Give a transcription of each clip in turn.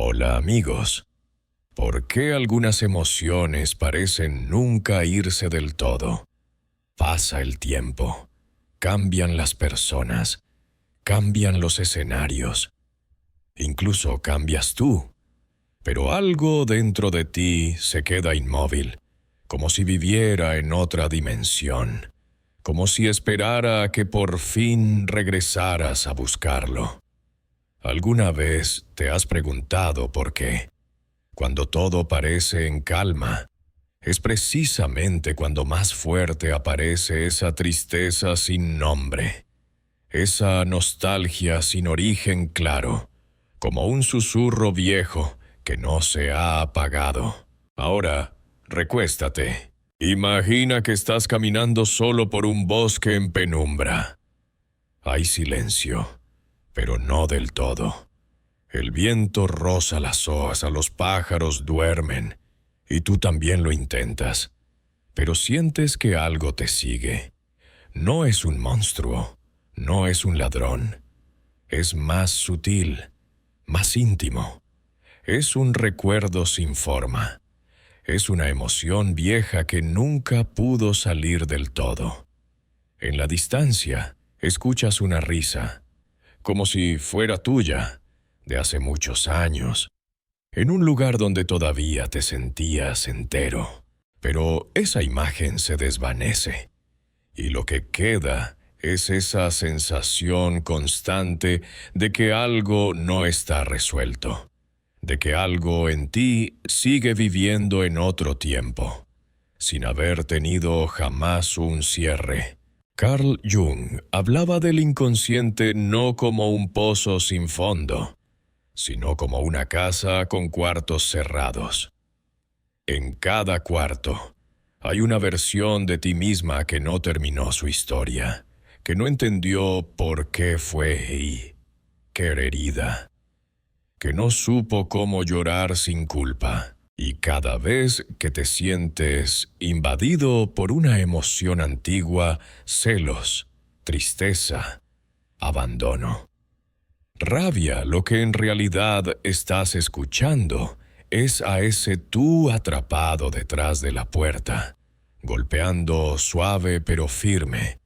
Hola amigos. ¿Por qué algunas emociones parecen nunca irse del todo? Pasa el tiempo, cambian las personas, cambian los escenarios, incluso cambias tú, pero algo dentro de ti se queda inmóvil, como si viviera en otra dimensión, como si esperara a que por fin regresaras a buscarlo. ¿Alguna vez te has preguntado por qué? Cuando todo parece en calma, es precisamente cuando más fuerte aparece esa tristeza sin nombre, esa nostalgia sin origen claro, como un susurro viejo que no se ha apagado. Ahora, recuéstate. Imagina que estás caminando solo por un bosque en penumbra. Hay silencio, pero no del todo. El viento roza las hojas, los pájaros duermen, y tú también lo intentas, pero sientes que algo te sigue. No es un monstruo, no es un ladrón, es más sutil, más íntimo. Es un recuerdo sin forma, es una emoción vieja que nunca pudo salir del todo. En la distancia, escuchas una risa, como si fuera tuya, de hace muchos años, en un lugar donde todavía te sentías entero. Pero esa imagen se desvanece, y lo que queda es esa sensación constante de que algo no está resuelto, de que algo en ti sigue viviendo en otro tiempo, sin haber tenido jamás un cierre. Carl Jung hablaba del inconsciente no como un pozo sin fondo, sino como una casa con cuartos cerrados. En cada cuarto hay una versión de ti misma que no terminó su historia, que no entendió por qué fue ahí, qué herida, que no supo cómo llorar sin culpa. Y cada vez que te sientes invadido por una emoción antigua, celos, tristeza, abandono, rabia, lo que en realidad estás escuchando es a ese tú atrapado detrás de la puerta, golpeando suave pero firme,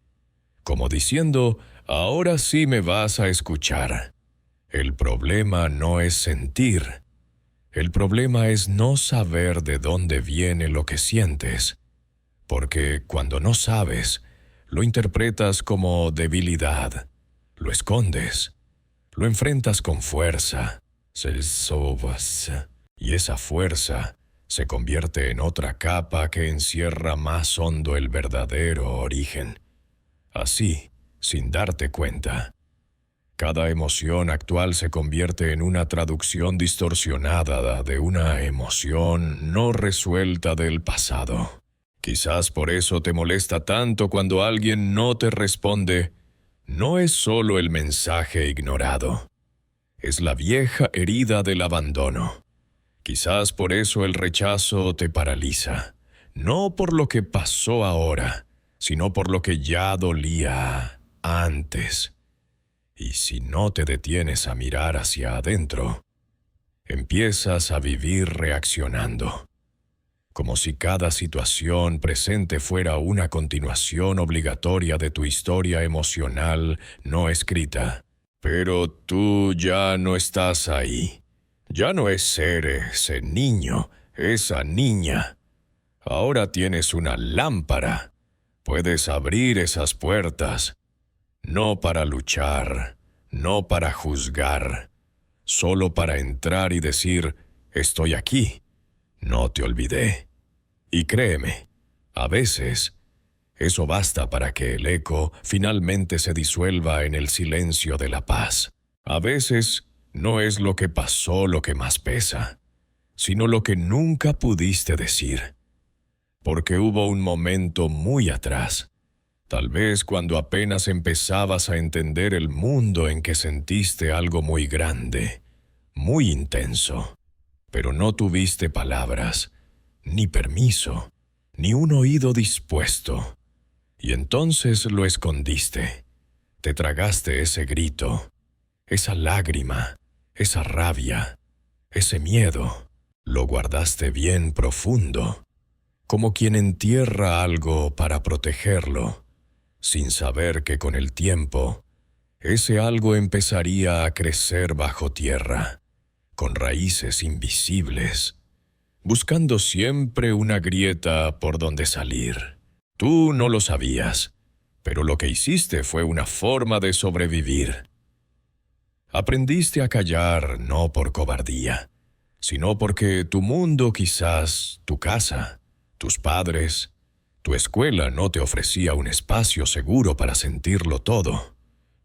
como diciendo, ahora sí me vas a escuchar. El problema no es sentir, el problema es no saber de dónde viene lo que sientes, porque cuando no sabes, lo interpretas como debilidad, lo escondes, lo enfrentas con fuerza, y esa fuerza se convierte en otra capa que encierra más hondo el verdadero origen. Así, sin darte cuenta, cada emoción actual se convierte en una traducción distorsionada de una emoción no resuelta del pasado. Quizás por eso te molesta tanto cuando alguien no te responde. No es solo el mensaje ignorado, es la vieja herida del abandono. Quizás por eso el rechazo te paraliza, no por lo que pasó ahora, sino por lo que ya dolía antes. Y si no te detienes a mirar hacia adentro, empiezas a vivir reaccionando, como si cada situación presente fuera una continuación obligatoria de tu historia emocional no escrita. Pero tú ya no estás ahí. Ya no es ser ese niño, esa niña. Ahora tienes una lámpara. Puedes abrir esas puertas. No para luchar, no para juzgar, solo para entrar y decir, estoy aquí, no te olvidé. Y créeme, a veces, eso basta para que el eco finalmente se disuelva en el silencio de la paz. A veces, no es lo que pasó lo que más pesa, sino lo que nunca pudiste decir. Porque hubo un momento muy atrás, tal vez cuando apenas empezabas a entender el mundo en que sentiste algo muy grande, muy intenso, pero no tuviste palabras, ni permiso, ni un oído dispuesto. Y entonces lo escondiste. Te tragaste ese grito, esa lágrima, esa rabia. Ese miedo lo guardaste bien profundo, como quien entierra algo para protegerlo, sin saber que con el tiempo, ese algo empezaría a crecer bajo tierra, con raíces invisibles, buscando siempre una grieta por donde salir. Tú no lo sabías, pero lo que hiciste fue una forma de sobrevivir. Aprendiste a callar no por cobardía, sino porque tu mundo, quizás tu casa, tus padres, tu escuela no te ofrecía un espacio seguro para sentirlo todo.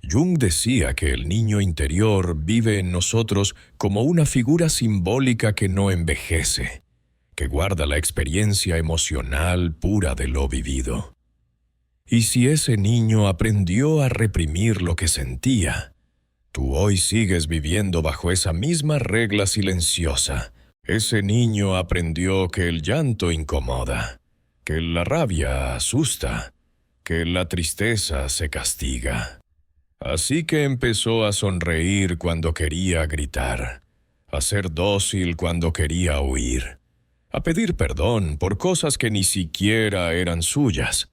Jung decía que el niño interior vive en nosotros como una figura simbólica que no envejece, que guarda la experiencia emocional pura de lo vivido. Y si ese niño aprendió a reprimir lo que sentía, tú hoy sigues viviendo bajo esa misma regla silenciosa. Ese niño aprendió que el llanto incomoda, que la rabia asusta, que la tristeza se castiga. Así que empezó a sonreír cuando quería gritar, a ser dócil cuando quería huir, a pedir perdón por cosas que ni siquiera eran suyas.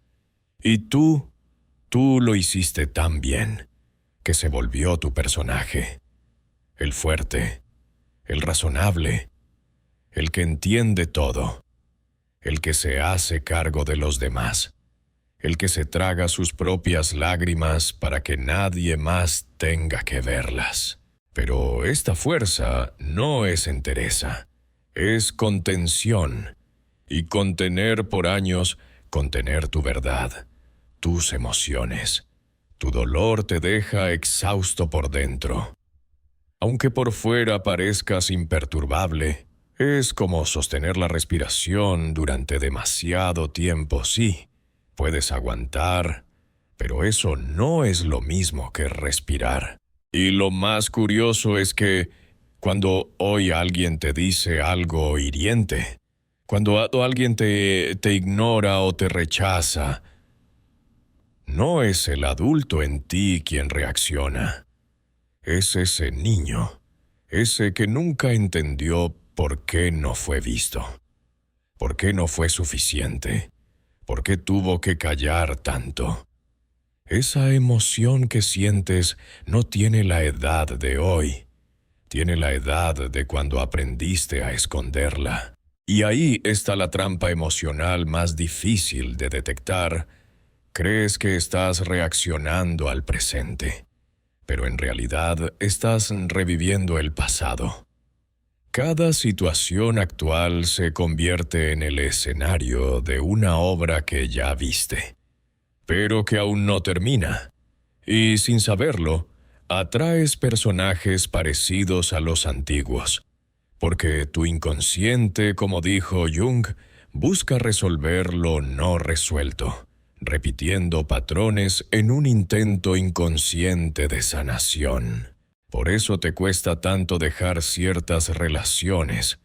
Y tú lo hiciste tan bien, que se volvió tu personaje, el fuerte, el razonable, el que entiende todo, el que se hace cargo de los demás, el que se traga sus propias lágrimas para que nadie más tenga que verlas. Pero esta fuerza no es entereza, es contención, y contener por años, contener tu verdad, tus emociones. Tu dolor te deja exhausto por dentro. Aunque por fuera parezcas imperturbable, es como sostener la respiración durante demasiado tiempo, sí. Puedes aguantar, pero eso no es lo mismo que respirar. Y lo más curioso es que cuando hoy alguien te dice algo hiriente, cuando alguien te ignora o te rechaza, no es el adulto en ti quien reacciona. Es ese niño, ese que nunca entendió por qué no fue visto, por qué no fue suficiente, por qué tuvo que callar tanto. Esa emoción que sientes no tiene la edad de hoy, tiene la edad de cuando aprendiste a esconderla. Y ahí está la trampa emocional más difícil de detectar. Crees que estás reaccionando al presente, pero en realidad estás reviviendo el pasado. Cada situación actual se convierte en el escenario de una obra que ya viste, pero que aún no termina, y sin saberlo, atraes personajes parecidos a los antiguos, porque tu inconsciente, como dijo Jung, busca resolver lo no resuelto, repitiendo patrones en un intento inconsciente de sanación. Por eso te cuesta tanto dejar ciertas relaciones.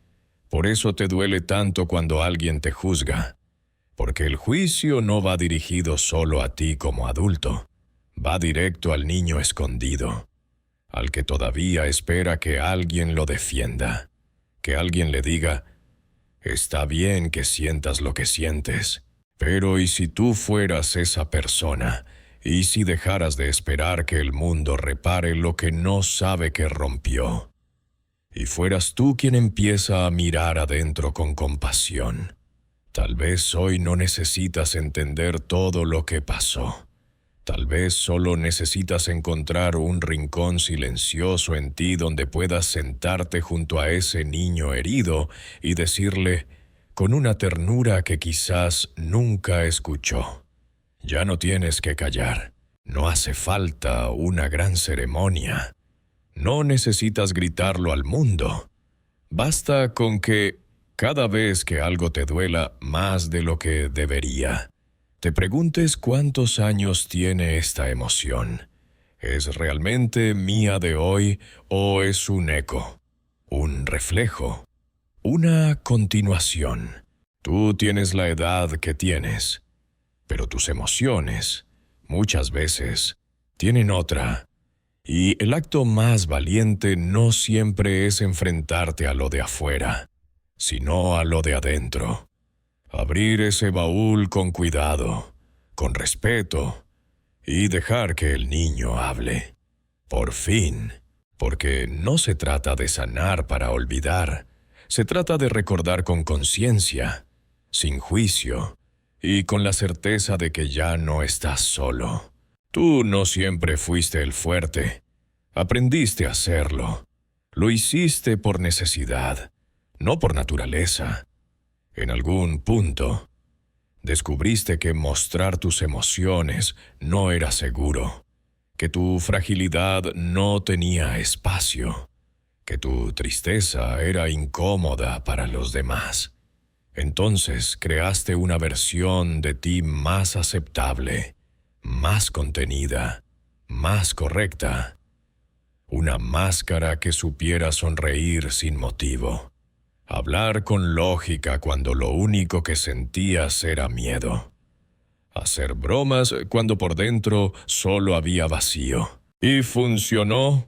Por eso te duele tanto cuando alguien te juzga. Porque el juicio no va dirigido solo a ti como adulto. Va directo al niño escondido, al que todavía espera que alguien lo defienda, que alguien le diga, está bien que sientas lo que sientes, pero ¿y si tú fueras esa persona? ¿Y si dejaras de esperar que el mundo repare lo que no sabe que rompió? Y fueras tú quien empieza a mirar adentro con compasión. Tal vez hoy no necesitas entender todo lo que pasó. Tal vez solo necesitas encontrar un rincón silencioso en ti donde puedas sentarte junto a ese niño herido y decirle, con una ternura que quizás nunca escuchó, ya no tienes que callar. No hace falta una gran ceremonia. No necesitas gritarlo al mundo. Basta con que, cada vez que algo te duela más de lo que debería, te preguntes cuántos años tiene esta emoción. ¿Es realmente mía de hoy o es un eco, un reflejo, una continuación? Tú tienes la edad que tienes, pero tus emociones, muchas veces, tienen otra, Y el acto más valiente no siempre es enfrentarte a lo de afuera, sino a lo de adentro. Abrir ese baúl con cuidado, con respeto, y dejar que el niño hable. Por fin, porque no se trata de sanar para olvidar, se trata de recordar con conciencia, sin juicio, y con la certeza de que ya no estás solo. Tú no siempre fuiste el fuerte. Aprendiste a hacerlo. Lo hiciste por necesidad, no por naturaleza. En algún punto, descubriste que mostrar tus emociones no era seguro, que tu fragilidad no tenía espacio, que tu tristeza era incómoda para los demás. Entonces creaste una versión de ti más aceptable, más contenida, más correcta. Una máscara que supiera sonreír sin motivo. Hablar con lógica cuando lo único que sentías era miedo. Hacer bromas cuando por dentro solo había vacío. ¿Y funcionó?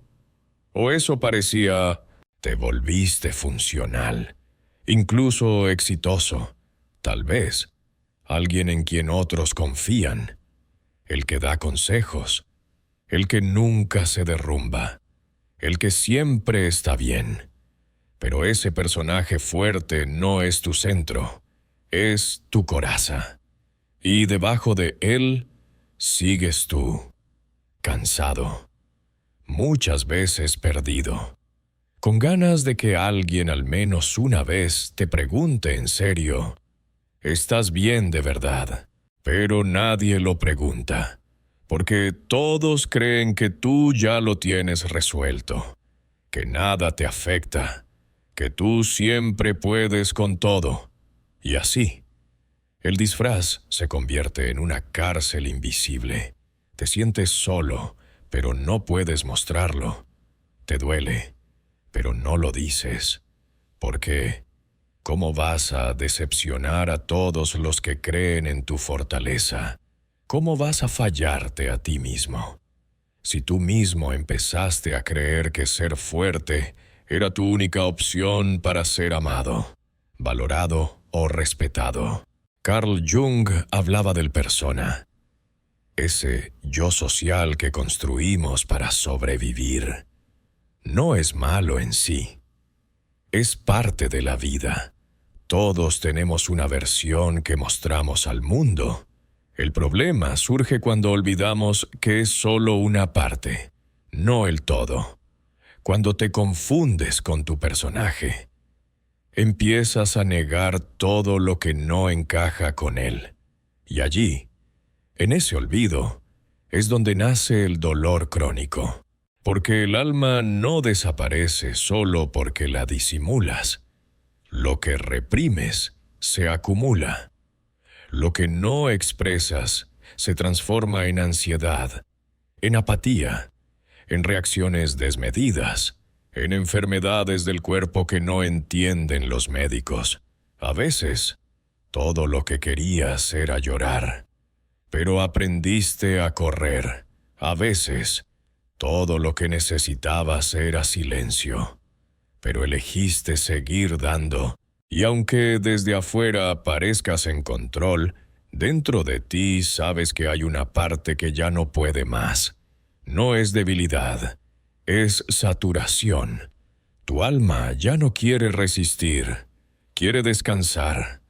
¿O eso parecía? Te volviste funcional, incluso exitoso. Tal vez, alguien en quien otros confían. El que da consejos. El que nunca se derrumba. El que siempre está bien. Pero ese personaje fuerte no es tu centro, es tu coraza. Y debajo de él sigues tú, cansado, muchas veces perdido, con ganas de que alguien al menos una vez te pregunte en serio, ¿estás bien de verdad? Pero nadie lo pregunta, porque todos creen que tú ya lo tienes resuelto, que nada te afecta, que tú siempre puedes con todo. Y así, el disfraz se convierte en una cárcel invisible. Te sientes solo, pero no puedes mostrarlo. Te duele, pero no lo dices. ¿Por qué? ¿Cómo vas a decepcionar a todos los que creen en tu fortaleza? ¿Cómo vas a fallarte a ti mismo? Si tú mismo empezaste a creer que ser fuerte era tu única opción para ser amado, valorado o respetado. Carl Jung hablaba del persona, ese yo social que construimos para sobrevivir. No es malo en sí, es parte de la vida. Todos tenemos una versión que mostramos al mundo. El problema surge cuando olvidamos que es solo una parte, no el todo. Cuando te confundes con tu personaje, empiezas a negar todo lo que no encaja con él. Y allí, en ese olvido, es donde nace el dolor crónico. Porque el alma no desaparece solo porque la disimulas. Lo que reprimes se acumula. Lo que no expresas se transforma en ansiedad, en apatía, en reacciones desmedidas, en enfermedades del cuerpo que no entienden los médicos. A veces, todo lo que querías era llorar, pero aprendiste a correr. A veces, todo lo que necesitabas era silencio, pero elegiste seguir dando. Y aunque desde afuera parezcas en control, dentro de ti sabes que hay una parte que ya no puede más. No es debilidad, es saturación. Tu alma ya no quiere resistir, quiere descansar,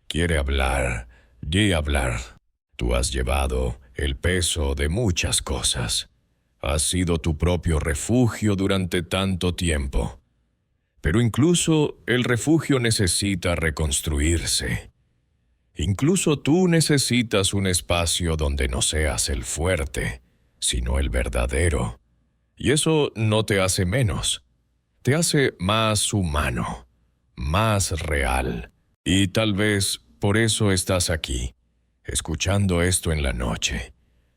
quiere hablar y hablar. Tú has llevado el peso de muchas cosas. Has sido tu propio refugio durante tanto tiempo. Pero incluso el refugio necesita reconstruirse. Incluso tú necesitas un espacio donde no seas el fuerte, sino el verdadero. Y eso no te hace menos. Te hace más humano, más real. Y tal vez por eso estás aquí, escuchando esto en la noche,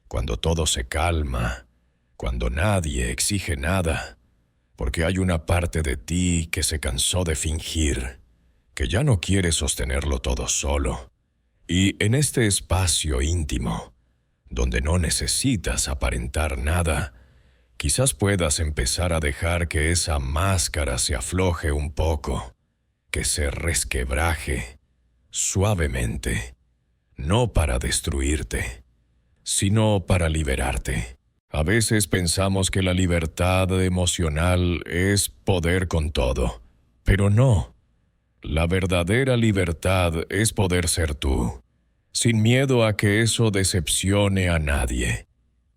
cuando todo se calma, cuando nadie exige nada, porque hay una parte de ti que se cansó de fingir, que ya no quiere sostenerlo todo solo. Y en este espacio íntimo, donde no necesitas aparentar nada, quizás puedas empezar a dejar que esa máscara se afloje un poco, que se resquebraje suavemente, no para destruirte, sino para liberarte. A veces pensamos que la libertad emocional es poder con todo, pero no. La verdadera libertad es poder ser tú, sin miedo a que eso decepcione a nadie.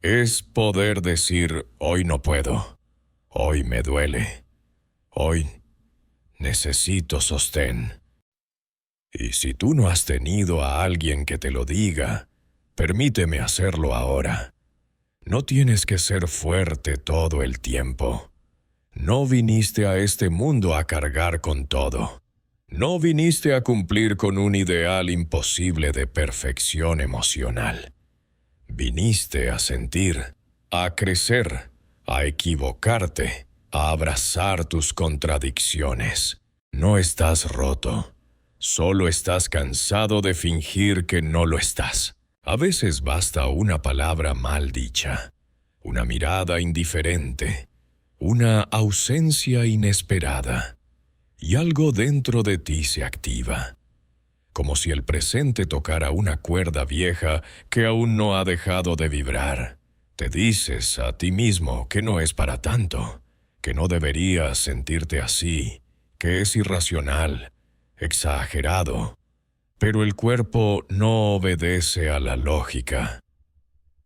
Es poder decir, hoy no puedo, hoy me duele, hoy necesito sostén. Y si tú no has tenido a alguien que te lo diga, permíteme hacerlo ahora. No tienes que ser fuerte todo el tiempo. No viniste a este mundo a cargar con todo. No viniste a cumplir con un ideal imposible de perfección emocional. Viniste a sentir, a crecer, a equivocarte, a abrazar tus contradicciones. No estás roto. Solo estás cansado de fingir que no lo estás. A veces basta una palabra mal dicha, una mirada indiferente, una ausencia inesperada, y algo dentro de ti se activa, como si el presente tocara una cuerda vieja que aún no ha dejado de vibrar. Te dices a ti mismo que no es para tanto, que no deberías sentirte así, que es irracional, exagerado, pero el cuerpo no obedece a la lógica.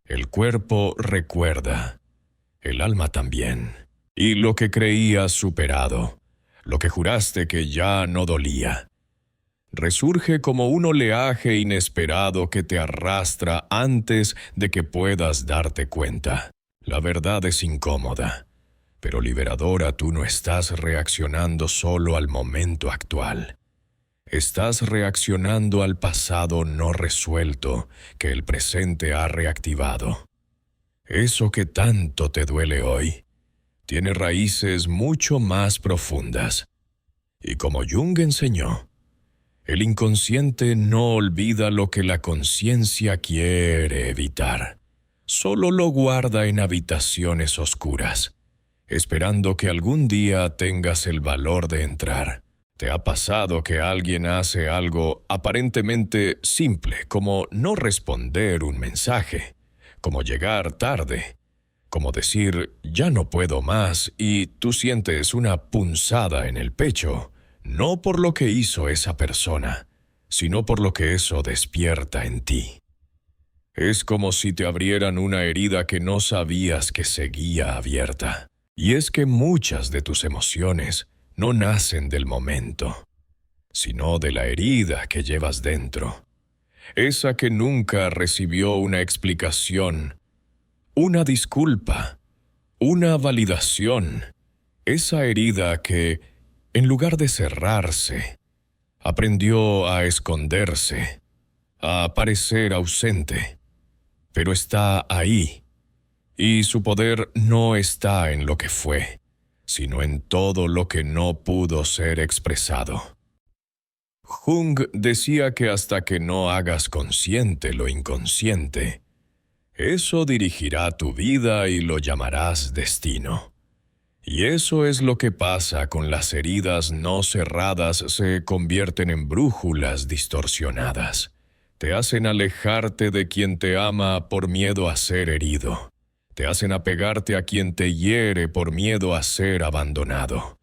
El cuerpo recuerda, el alma también, y lo que creías superado, lo que juraste que ya no dolía, resurge como un oleaje inesperado que te arrastra antes de que puedas darte cuenta. La verdad es incómoda, pero liberadora. Tú no estás reaccionando solo al momento actual. Estás reaccionando al pasado no resuelto que el presente ha reactivado. Eso que tanto te duele hoy tiene raíces mucho más profundas. Y como Jung enseñó, el inconsciente no olvida lo que la conciencia quiere evitar. Solo lo guarda en habitaciones oscuras, esperando que algún día tengas el valor de entrar. ¿Te ha pasado que alguien hace algo aparentemente simple, como no responder un mensaje, como llegar tarde, como decir, ya no puedo más, y tú sientes una punzada en el pecho, no por lo que hizo esa persona, sino por lo que eso despierta en ti? Es como si te abrieran una herida que no sabías que seguía abierta. Y es que muchas de tus emociones no nacen del momento, sino de la herida que llevas dentro, esa que nunca recibió una explicación, una disculpa, una validación, esa herida que, en lugar de cerrarse, aprendió a esconderse, a parecer ausente, pero está ahí, y su poder no está en lo que fue, sino en todo lo que no pudo ser expresado. Jung decía que hasta que no hagas consciente lo inconsciente, eso dirigirá tu vida y lo llamarás destino. Y eso es lo que pasa con las heridas no cerradas. Se convierten en brújulas distorsionadas. Te hacen alejarte de quien te ama por miedo a ser herido. Te hacen apegarte a quien te hiere por miedo a ser abandonado.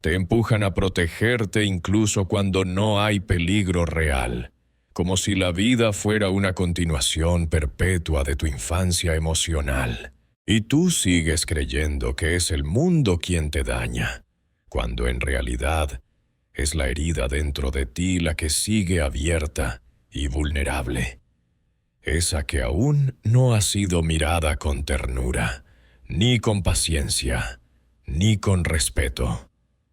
Te empujan a protegerte incluso cuando no hay peligro real, como si la vida fuera una continuación perpetua de tu infancia emocional. Y tú sigues creyendo que es el mundo quien te daña, cuando en realidad es la herida dentro de ti la que sigue abierta y vulnerable. Esa que aún no ha sido mirada con ternura, ni con paciencia, ni con respeto.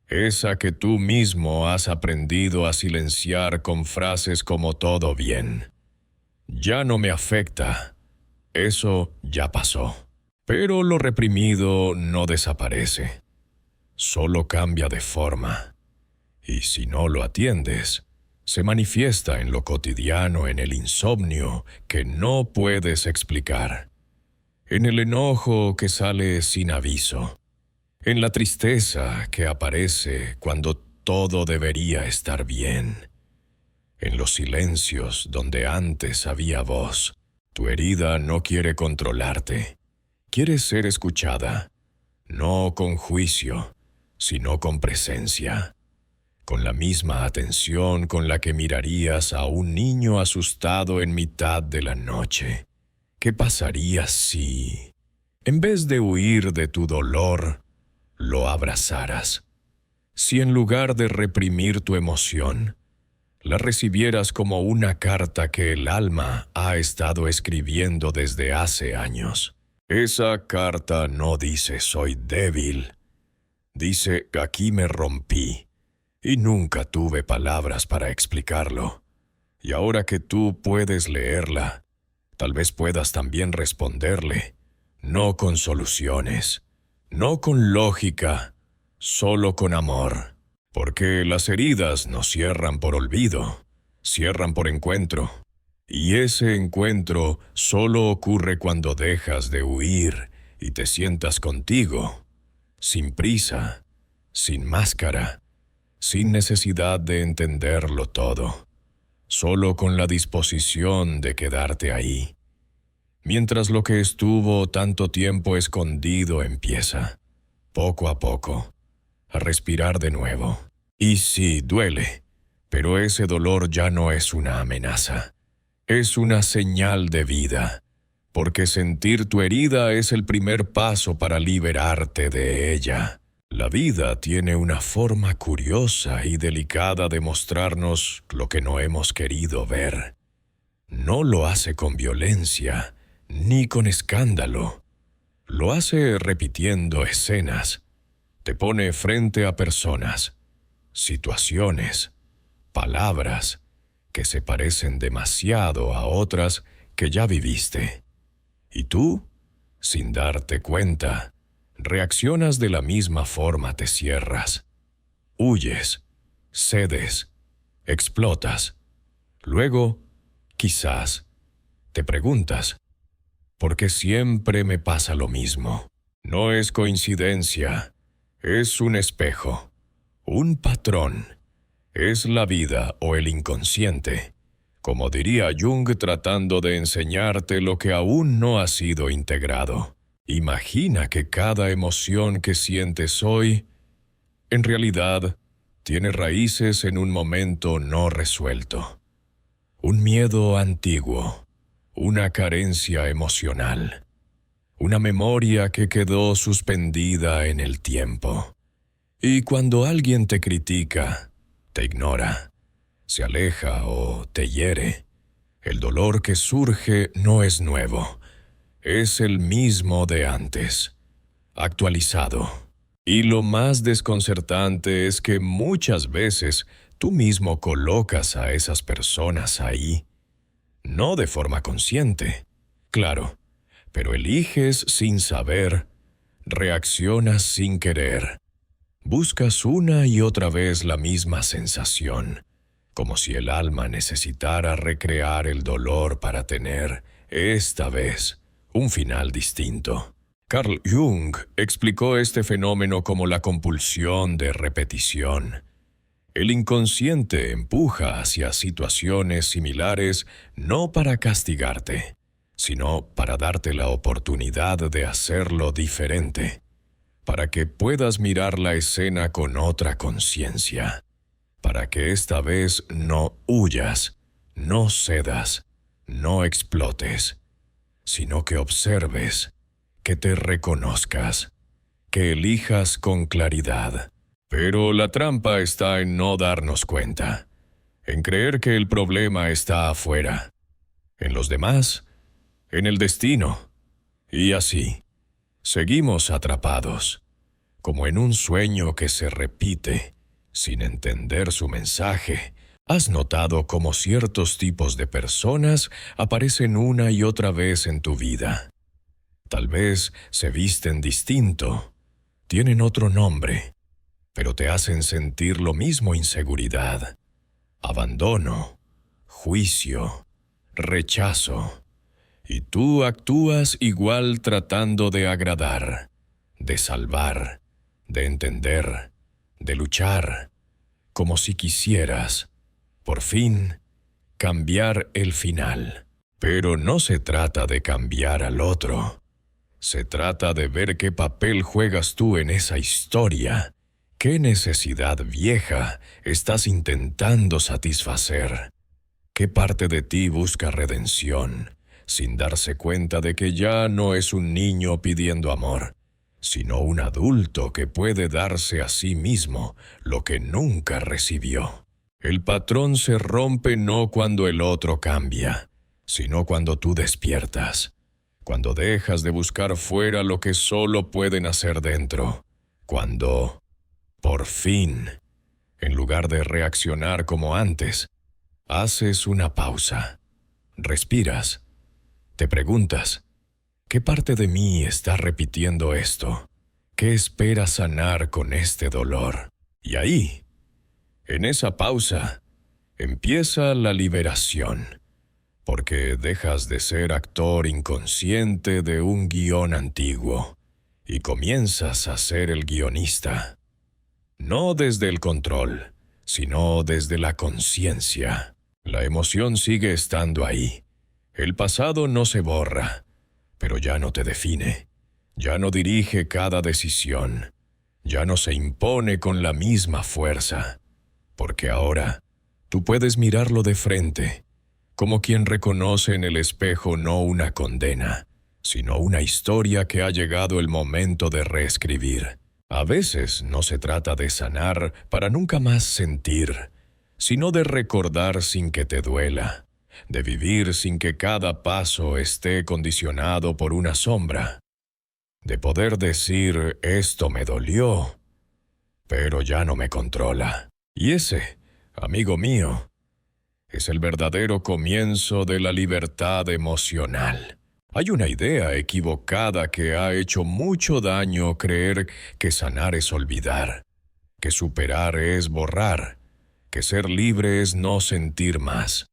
Esa que tú mismo has aprendido a silenciar con frases como todo bien. Ya no me afecta. Eso ya pasó. Pero lo reprimido no desaparece. Solo cambia de forma. Y si no lo atiendes, se manifiesta en lo cotidiano, en el insomnio que no puedes explicar. en el enojo que sale sin aviso, en la tristeza que aparece cuando todo debería estar bien, en los silencios donde antes había voz. Tu herida no quiere controlarte, quiere ser escuchada, no con juicio, sino con presencia, con la misma atención con la que mirarías a un niño asustado en mitad de la noche. ¿Qué pasaría si, en vez de huir de tu dolor, lo abrazaras? Si en lugar de reprimir tu emoción, la recibieras como una carta que el alma ha estado escribiendo desde hace años. Esa carta no dice soy débil, dice aquí me rompí y nunca tuve palabras para explicarlo. Y ahora que tú puedes leerla, tal vez puedas también responderle, no con soluciones, no con lógica, solo con amor. Porque las heridas no cierran por olvido, cierran por encuentro. Y ese encuentro solo ocurre cuando dejas de huir y te sientas contigo, sin prisa, sin máscara, sin necesidad de entenderlo todo, solo con la disposición de quedarte ahí. Mientras lo que estuvo tanto tiempo escondido empieza, poco a poco, a respirar de nuevo. Y sí, duele, pero ese dolor ya no es una amenaza. Es una señal de vida, porque sentir tu herida es el primer paso para liberarte de ella. La vida tiene una forma curiosa y delicada de mostrarnos lo que no hemos querido ver. No lo hace con violencia, ni con escándalo. Lo hace repitiendo escenas. Te pone frente a personas, situaciones, palabras que se parecen demasiado a otras que ya viviste. Y tú, sin darte cuenta, reaccionas de la misma forma, te cierras, huyes, cedes, explotas. Luego, quizás, te preguntas, ¿por qué siempre me pasa lo mismo? No es coincidencia, es un espejo, un patrón. Es la vida o el inconsciente, como diría Jung tratando de enseñarte lo que aún no ha sido integrado. Imagina que cada emoción que sientes hoy, en realidad, tiene raíces en un momento no resuelto. Un miedo antiguo, una carencia emocional, una memoria que quedó suspendida en el tiempo. Y cuando alguien te critica, te ignora, se aleja o te hiere, el dolor que surge no es nuevo, es el mismo de antes, actualizado. Y lo más desconcertante es que muchas veces tú mismo colocas a esas personas ahí, no de forma consciente, claro, pero eliges sin saber, reaccionas sin querer. Buscas una y otra vez la misma sensación, como si el alma necesitara recrear el dolor para tener, esta vez, un final distinto. Carl Jung explicó este fenómeno como la compulsión de repetición. El inconsciente empuja hacia situaciones similares no para castigarte, sino para darte la oportunidad de hacerlo diferente, para que puedas mirar la escena con otra conciencia, para que esta vez no huyas, no cedas, no explotes, sino que observes, que te reconozcas, que elijas con claridad. Pero la trampa está en no darnos cuenta, en creer que el problema está afuera, en los demás, en el destino, y así. Seguimos atrapados, como en un sueño que se repite, sin entender su mensaje. ¿Has notado cómo ciertos tipos de personas aparecen una y otra vez en tu vida? Tal vez se visten distinto, tienen otro nombre, pero te hacen sentir lo mismo: inseguridad, abandono, juicio, rechazo. Y tú actúas igual tratando de agradar, de salvar, de entender, de luchar, como si quisieras, por fin, cambiar el final. Pero no se trata de cambiar al otro. Se trata de ver qué papel juegas tú en esa historia. ¿Qué necesidad vieja estás intentando satisfacer? ¿Qué parte de ti busca redención, sin darse cuenta de que ya no es un niño pidiendo amor, sino un adulto que puede darse a sí mismo lo que nunca recibió? El patrón se rompe no cuando el otro cambia, sino cuando tú despiertas, cuando dejas de buscar fuera lo que solo pueden hacer dentro, cuando, por fin, en lugar de reaccionar como antes, haces una pausa, respiras, te preguntas, ¿qué parte de mí está repitiendo esto? ¿Qué espera sanar con este dolor? Y ahí, en esa pausa, empieza la liberación, porque dejas de ser actor inconsciente de un guión antiguo y comienzas a ser el guionista. No desde el control, sino desde la conciencia. La emoción sigue estando ahí. El pasado no se borra, pero ya no te define. Ya no dirige cada decisión. Ya no se impone con la misma fuerza. Porque ahora, tú puedes mirarlo de frente, como quien reconoce en el espejo no una condena, sino una historia que ha llegado el momento de reescribir. A veces no se trata de sanar para nunca más sentir, sino de recordar sin que te duela, de vivir sin que cada paso esté condicionado por una sombra, de poder decir esto me dolió, pero ya no me controla. Y ese, amigo mío, es el verdadero comienzo de la libertad emocional. Hay una idea equivocada que ha hecho mucho daño creer que sanar es olvidar, que superar es borrar, que ser libre es no sentir más.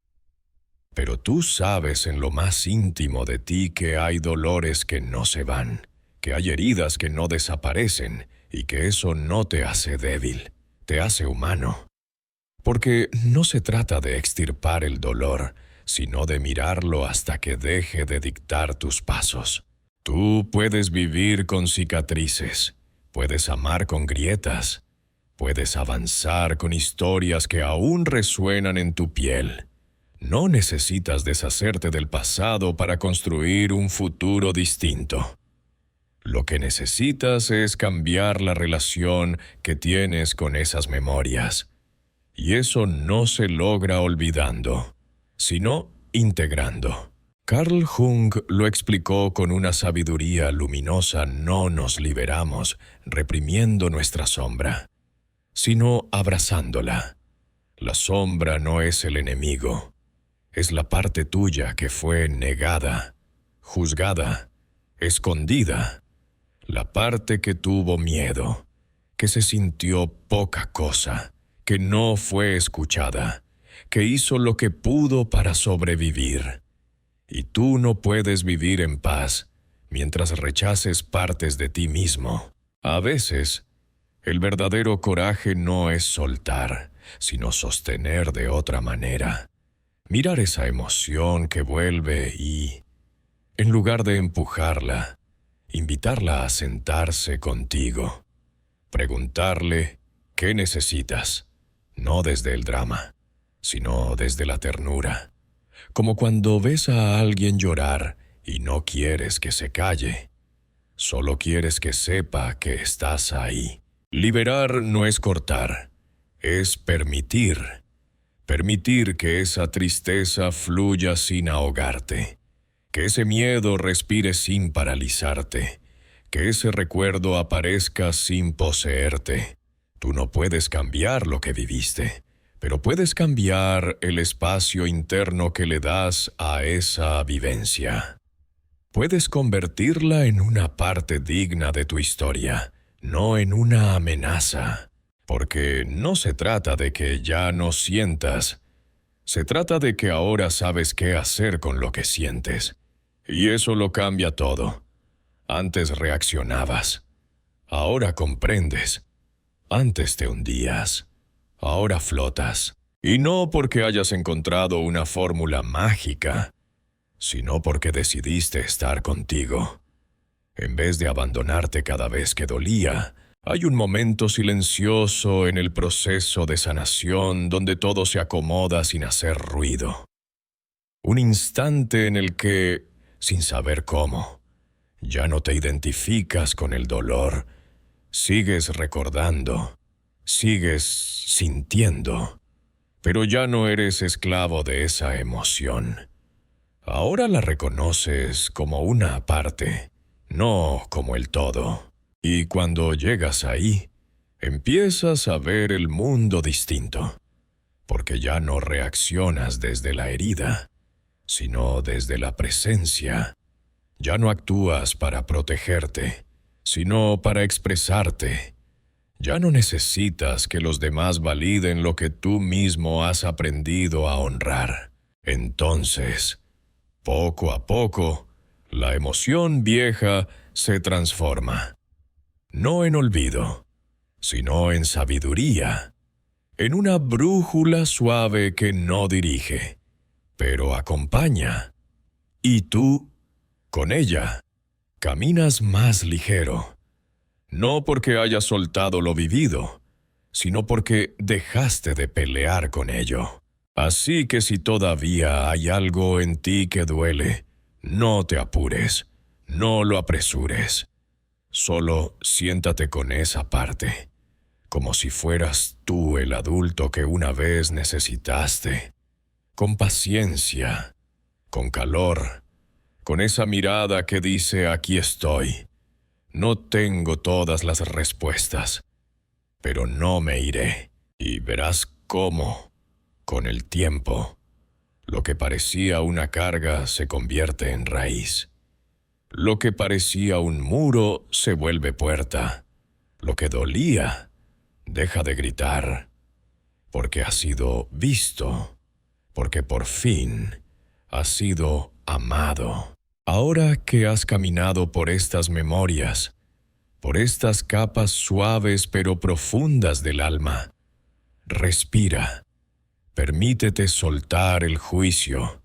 Pero tú sabes en lo más íntimo de ti que hay dolores que no se van, que hay heridas que no desaparecen y que eso no te hace débil, te hace humano. Porque no se trata de extirpar el dolor, sino de mirarlo hasta que deje de dictar tus pasos. Tú puedes vivir con cicatrices, puedes amar con grietas, puedes avanzar con historias que aún resuenan en tu piel. No necesitas deshacerte del pasado para construir un futuro distinto. Lo que necesitas es cambiar la relación que tienes con esas memorias. Y eso no se logra olvidando, sino integrando. Carl Jung lo explicó con una sabiduría luminosa. No nos liberamos reprimiendo nuestra sombra, sino abrazándola. La sombra no es el enemigo, es la parte tuya que fue negada, juzgada, escondida, la parte que tuvo miedo, que se sintió poca cosa, que no fue escuchada, que hizo lo que pudo para sobrevivir. Y tú no puedes vivir en paz mientras rechaces partes de ti mismo. A veces, el verdadero coraje no es soltar, sino sostener de otra manera. Mirar esa emoción que vuelve y, en lugar de empujarla, invitarla a sentarse contigo. Preguntarle, ¿qué necesitas? No desde el drama, sino desde la ternura. Como cuando ves a alguien llorar y no quieres que se calle. Solo quieres que sepa que estás ahí. Liberar no es cortar, es permitir. Permitir que esa tristeza fluya sin ahogarte. Que ese miedo respire sin paralizarte. Que ese recuerdo aparezca sin poseerte. Tú no puedes cambiar lo que viviste, pero puedes cambiar el espacio interno que le das a esa vivencia. Puedes convertirla en una parte digna de tu historia, no en una amenaza. Porque no se trata de que ya no sientas, se trata de que ahora sabes qué hacer con lo que sientes. Y eso lo cambia todo. Antes reaccionabas. Ahora comprendes. Antes te hundías. Ahora flotas. Y no porque hayas encontrado una fórmula mágica, sino porque decidiste estar contigo. En vez de abandonarte cada vez que dolía, hay un momento silencioso en el proceso de sanación donde todo se acomoda sin hacer ruido. Un instante en el que, sin saber cómo, ya no te identificas con el dolor, sigues recordando, sigues sintiendo, pero ya no eres esclavo de esa emoción. Ahora la reconoces como una parte, no como el todo. Y cuando llegas ahí, empiezas a ver el mundo distinto, porque ya no reaccionas desde la herida, sino desde la presencia. Ya no actúas para protegerte, sino para expresarte. Ya no necesitas que los demás validen lo que tú mismo has aprendido a honrar. Entonces, poco a poco, la emoción vieja se transforma. No en olvido, sino en sabiduría, en una brújula suave que no dirige, pero acompaña. Y tú, con ella, caminas más ligero, no porque hayas soltado lo vivido, sino porque dejaste de pelear con ello. Así que si todavía hay algo en ti que duele, no te apures, no lo apresures. Solo siéntate con esa parte, como si fueras tú el adulto que una vez necesitaste. Con paciencia, con calor, con esa mirada que dice aquí estoy. No tengo todas las respuestas, pero no me iré. Y verás cómo, con el tiempo, lo que parecía una carga se convierte en raíz. Lo que parecía un muro se vuelve puerta. Lo que dolía deja de gritar, porque ha sido visto, porque por fin has sido amado. Ahora que has caminado por estas memorias, por estas capas suaves pero profundas del alma, respira, permítete soltar el juicio.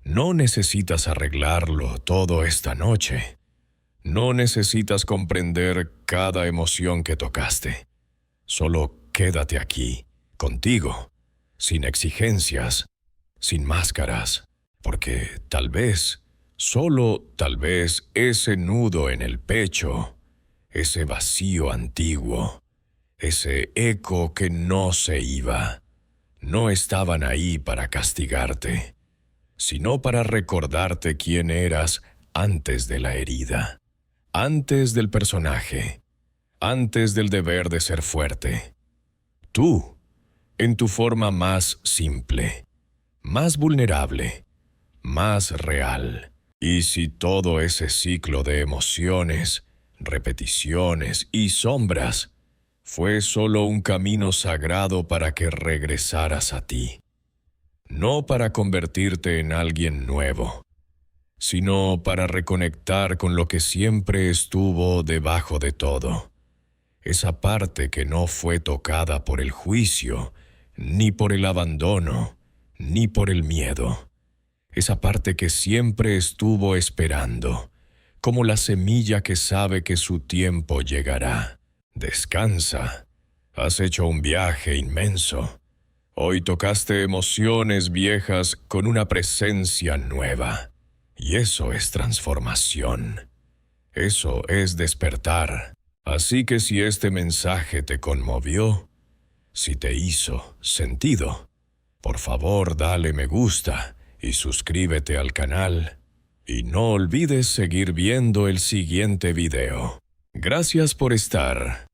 No necesitas arreglarlo todo esta noche. No necesitas comprender cada emoción que tocaste. Solo quédate aquí, contigo, sin exigencias, sin máscaras, porque tal vez, solo tal vez, ese nudo en el pecho, ese vacío antiguo, ese eco que no se iba, no estaban ahí para castigarte, sino para recordarte quién eras antes de la herida, antes del personaje, antes del deber de ser fuerte. Tú, en tu forma más simple, más vulnerable, más real. Y si todo ese ciclo de emociones, repeticiones y sombras fue solo un camino sagrado para que regresaras a ti, no para convertirte en alguien nuevo, sino para reconectar con lo que siempre estuvo debajo de todo, esa parte que no fue tocada por el juicio, ni por el abandono, ni por el miedo, esa parte que siempre estuvo esperando, como la semilla que sabe que su tiempo llegará. Descansa, has hecho un viaje inmenso. Hoy tocaste emociones viejas con una presencia nueva. Y eso es transformación. Eso es despertar. Así que si este mensaje te conmovió, si te hizo sentido, por favor dale me gusta y suscríbete al canal. Y no olvides seguir viendo el siguiente video. Gracias por estar.